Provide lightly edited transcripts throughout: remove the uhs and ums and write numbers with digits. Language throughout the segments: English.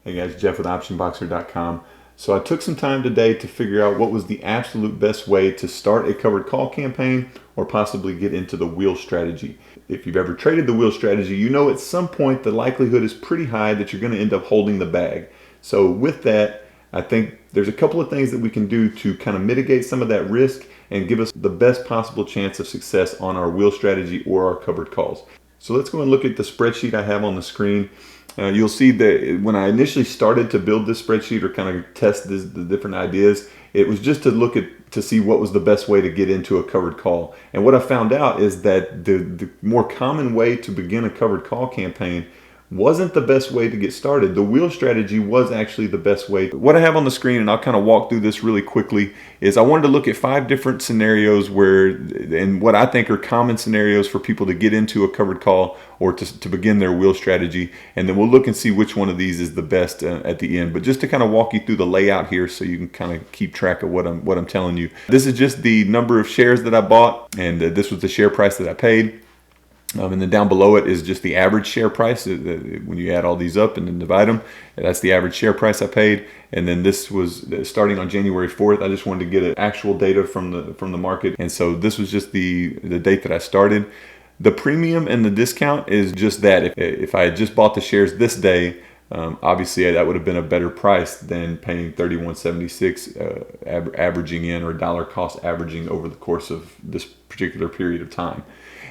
Hey guys, Jeff with OptionBoxer.com. So I took some time today to figure out what was the absolute best way to start a covered call campaign or possibly get into the wheel strategy. If you've ever traded the wheel strategy, you know at some point the likelihood is pretty high that you're going to end up holding the bag. So with that, I think there's a couple of things that we can do to kind of mitigate some of that risk and give us the best possible chance of success on our wheel strategy or our covered calls. So let's go and look at the spreadsheet I have on the screen. You'll see that when I initially started to build this spreadsheet or kind of test the different ideas, it was just to look at to see what was the best way to get into a covered call. And what I found out is that the more common way to begin a covered call campaign wasn't the best way to get started. The wheel strategy was actually the best way. What I have on the screen, and I'll kind of walk through this really quickly, is I wanted to look at 5 different scenarios and what I think are common scenarios for people to get into a covered call or to begin their wheel strategy. And then we'll look and see which one of these is the best at the end. But just to kind of walk you through the layout here so you can kind of keep track of what I'm telling you. This is just the number of shares that I bought, and this was the share price that I paid. And then down below it is just the average share price. When you add all these up and then divide them, that's the average share price I paid. And then this was starting on January 4th. I just wanted to get an actual data from the market. And so this was just the date that I started. The premium and the discount is just that. If I had just bought the shares this day, obviously that would have been a better price than paying $31.76 averaging in, or dollar cost averaging over the course of this particular period of time.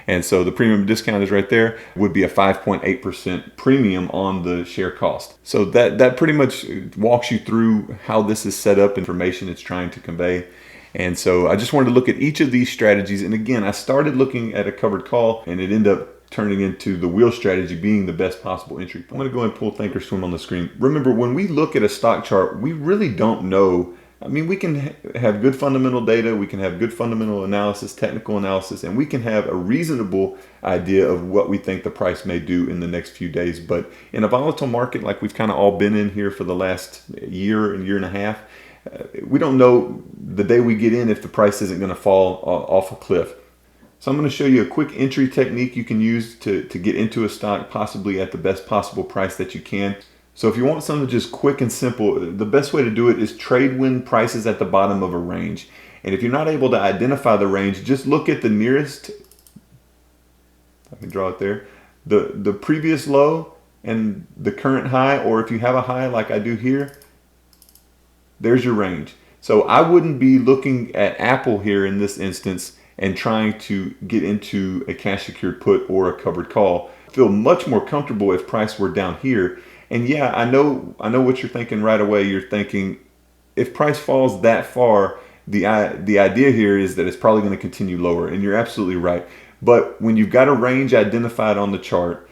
And so the premium discount is right there, would be a 5.8% premium on the share cost. So that pretty much walks you through how this is set up, information it's trying to convey. And so I just wanted to look at each of these strategies. And again, I started looking at a covered call and it ended up turning into the wheel strategy being the best possible entry point. I'm going to go ahead and pull Thinkorswim on the screen. Remember, when we look at a stock chart, we really don't know. I mean, we can have good fundamental data, we can have good fundamental analysis, technical analysis, and we can have a reasonable idea of what we think the price may do in the next few days. But in a volatile market like we've kind of all been in here for the last year and a half, we don't know the day we get in if the price isn't going to fall off a cliff. So I'm going to show you a quick entry technique you can use to get into a stock, possibly at the best possible price that you can. So if you want something just quick and simple, the best way to do it is trade when prices at the bottom of a range. And if you're not able to identify the range, just look at the nearest, I can draw it there, the previous low and the current high, or if you have a high like I do here, there's your range. So I wouldn't be looking at Apple here in this instance and trying to get into a cash secured put or a covered call. I feel much more comfortable if price were down here. And yeah, I know what you're thinking right away. You're thinking, if price falls that far, the idea here is that it's probably going to continue lower, and you're absolutely right. But when you've got a range identified on the chart,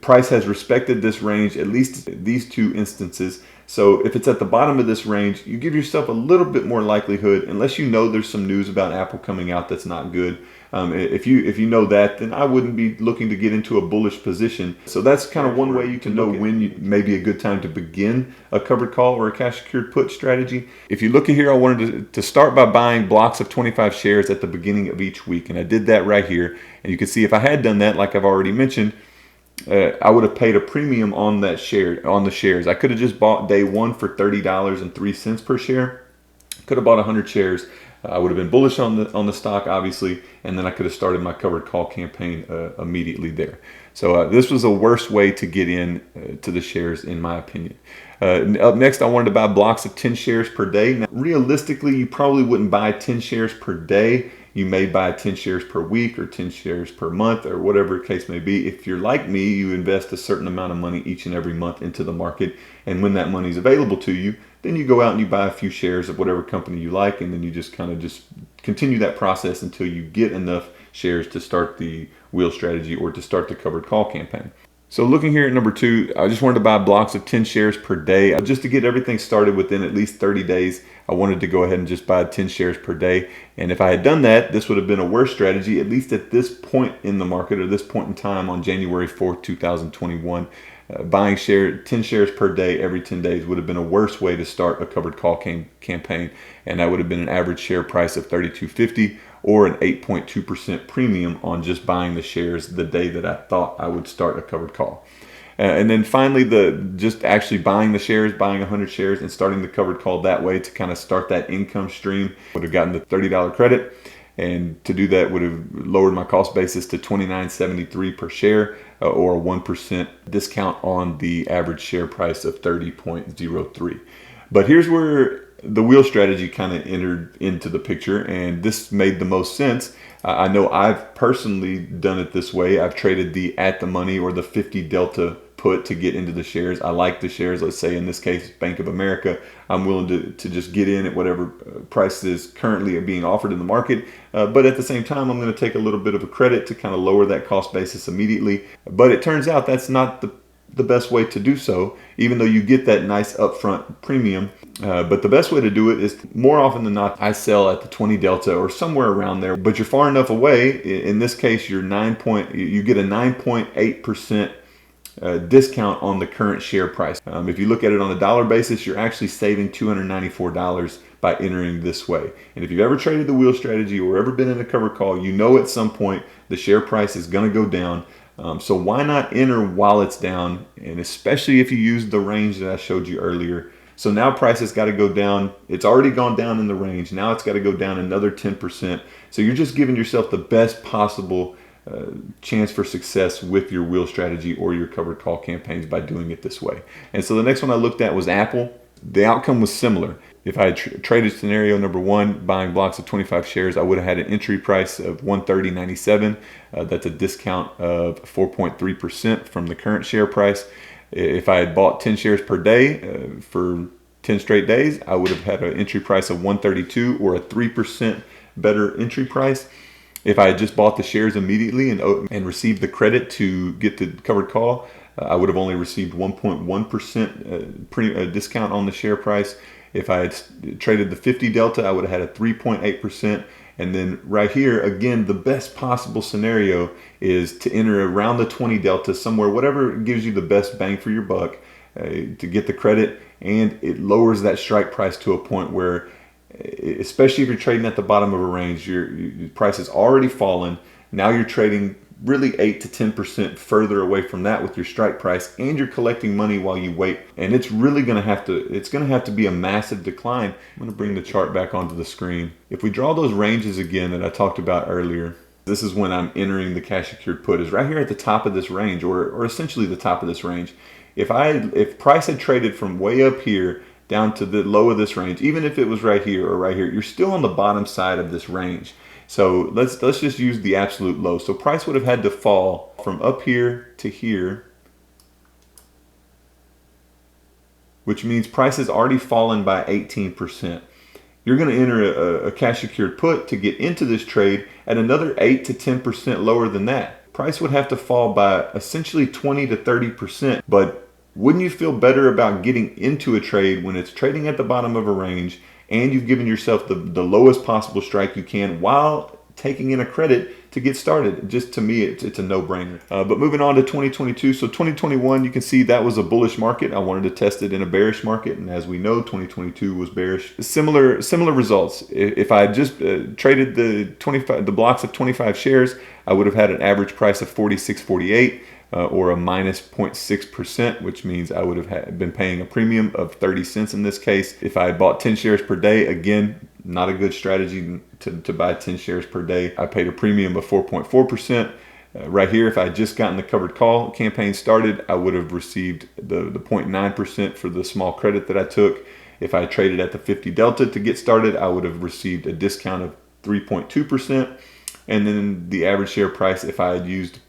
price has respected this range, at least these 2 instances. So if it's at the bottom of this range, you give yourself a little bit more likelihood, unless you know there's some news about Apple coming out that's not good. If you know that, then I wouldn't be looking to get into a bullish position. So that's kind of one way you can know when may be a good time to begin a covered call or a cash secured put strategy. If you look at here, I wanted to start by buying blocks of 25 shares at the beginning of each week. And I did that right here. And you can see if I had done that, like I've already mentioned, I would have paid a premium on the shares. I could have just bought day 1 for $30.03 per share. Could have bought 100 shares. I would have been bullish on the stock, obviously, and then I could have started my covered call campaign immediately there. So this was a worse way to get in to the shares, in my opinion. Up next, I wanted to buy blocks of 10 shares per day. Now, realistically, you probably wouldn't buy 10 shares per day. You may buy 10 shares per week or 10 shares per month, or whatever the case may be. If you're like me, you invest a certain amount of money each and every month into the market, and when that money is available to you, then you go out and you buy a few shares of whatever company you like, and then you just kind of just continue that process until you get enough shares to start the wheel strategy or to start the covered call campaign. So looking here at number 2, I just wanted to buy blocks of 10 shares per day. Just to get everything started within at least 30 days, I wanted to go ahead and just buy 10 shares per day. And if I had done that, this would have been a worse strategy, at least at this point in the market, or this point in time on January 4th, 2021. Buying 10 shares per day every 10 days would have been a worse way to start a covered call campaign. And that would have been an average share price of $32.50 or an 8.2% premium on just buying the shares the day that I thought I would start a covered call. And then finally, just actually buying the shares, buying 100 shares and starting the covered call that way to kind of start that income stream. Would have gotten the $30 credit. And to do that would have lowered my cost basis to $29.73 per share, or a 1% discount on the average share price of 30.03. But here's where the wheel strategy kind of entered into the picture, and this made the most sense. I know I've personally done it this way. I've traded the at the money or the 50 delta put to get into the shares. I like the shares. Let's say in this case, Bank of America. I'm willing to just get in at whatever price is currently being offered in the market. But at the same time, I'm going to take a little bit of a credit to kind of lower that cost basis immediately. But it turns out that's not the best way to do so, even though you get that nice upfront premium. But the best way to do it is, more often than not, I sell at the 20 delta or somewhere around there, but you're far enough away. In this case, you get a 9.8% discount on the current share price. If you look at it on a dollar basis, you're actually saving $294 by entering this way. And if you've ever traded the wheel strategy or ever been in a covered call, you know at some point the share price is going to go down. So why not enter while it's down? And especially if you use the range that I showed you earlier. So now price has got to go down. It's already gone down in the range. Now it's got to go down another 10%. So you're just giving yourself the best possible chance for success with your wheel strategy or your covered call campaigns by doing it this way. And so the next one I looked at was Apple. The outcome was similar. If I had traded scenario number one, buying blocks of 25 shares, I would have had an entry price of $130.97. That's a discount of 4.3% from the current share price. If I had bought 10 shares per day for 10 straight days, I would have had an entry price of $132, or a 3% better entry price. If I had just bought the shares immediately and received the credit to get the covered call, I would have only received 1.1% discount on the share price. If I had traded the 50 delta, I would have had a 3.8%. And then right here, again, the best possible scenario is to enter around the 20 delta, somewhere, whatever gives you the best bang for your buck, to get the credit. And it lowers that strike price to a point where, especially if you're trading at the bottom of a range, your price has already fallen. Now you're trading really 8 to 10% further away from that with your strike price, and you're collecting money while you wait. And it's really going to have to be a massive decline. I'm going to bring the chart back onto the screen. If we draw those ranges again that I talked about earlier, this is when I'm entering the cash secured put, is right here at the top of this range, or essentially the top of this range. If price had traded from way up here down to the low of this range, even if it was right here or right here, you're still on the bottom side of this range. So let's just use the absolute low. So price would have had to fall from up here to here, which means price has already fallen by 18%. You're going to enter a cash secured put to get into this trade at another 8 to 10% lower than that. Price would have to fall by essentially 20 to 30%. But wouldn't you feel better about getting into a trade when it's trading at the bottom of a range, and you've given yourself the lowest possible strike you can while taking in a credit to get started? Just to me, it's a no-brainer. But moving on to 2022. So 2021, you can see that was a bullish market. I wanted to test it in a bearish market, and as we know, 2022 was bearish. Similar results. If I had just traded the blocks of 25 shares, I would have had an average price of $46.48. Or a minus 0.6%, which means I would have been paying a premium of 30 cents in this case. If I had bought 10 shares per day, again, not a good strategy to buy 10 shares per day. I paid a premium of 4.4%. Right here, if I had just gotten the covered call campaign started, I would have received the 0.9% for the small credit that I took. If I traded at the 50 delta to get started, I would have received a discount of 3.2%. And then the average share price, if I had used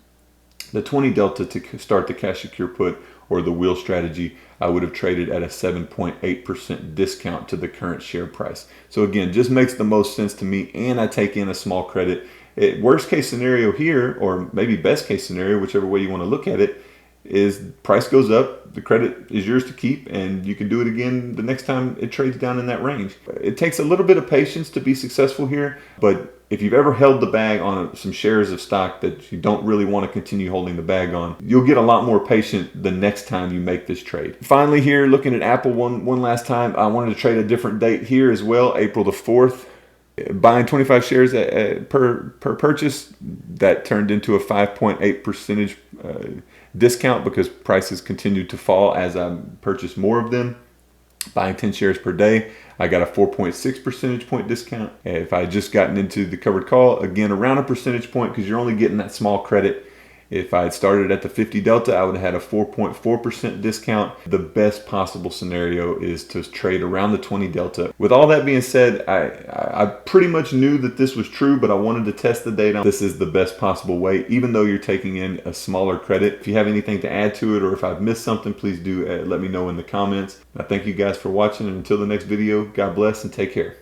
the 20 delta to start the cash secure put or the wheel strategy, I would have traded at a 7.8% discount to the current share price. So again, just makes the most sense to me, and I take in a small credit. Worst case scenario here, or maybe best case scenario, whichever way you want to look at it, is price goes up, the credit is yours to keep, and you can do it again the next time it trades down in that range. It takes a little bit of patience to be successful here, but if you've ever held the bag on some shares of stock that you don't really want to continue holding the bag on, you'll get a lot more patient the next time you make this trade. Finally here, looking at Apple one last time, I wanted to trade a different date here as well, April the 4th. Buying 25 shares per purchase, that turned into a 5.8% discount because prices continued to fall as I purchased more of them. Buying 10 shares per day, I got a 4.6 percentage point discount. If I had just gotten into the covered call, again, around a percentage point because you're only getting that small credit. If I had started at the 50 delta, I would have had a 4.4% discount. The best possible scenario is to trade around the 20 delta. With all that being said, I pretty much knew that this was true, but I wanted to test the data. This is the best possible way, even though you're taking in a smaller credit. If you have anything to add to it, or if I've missed something, please do let me know in the comments. I thank you guys for watching, and until the next video, God bless and take care.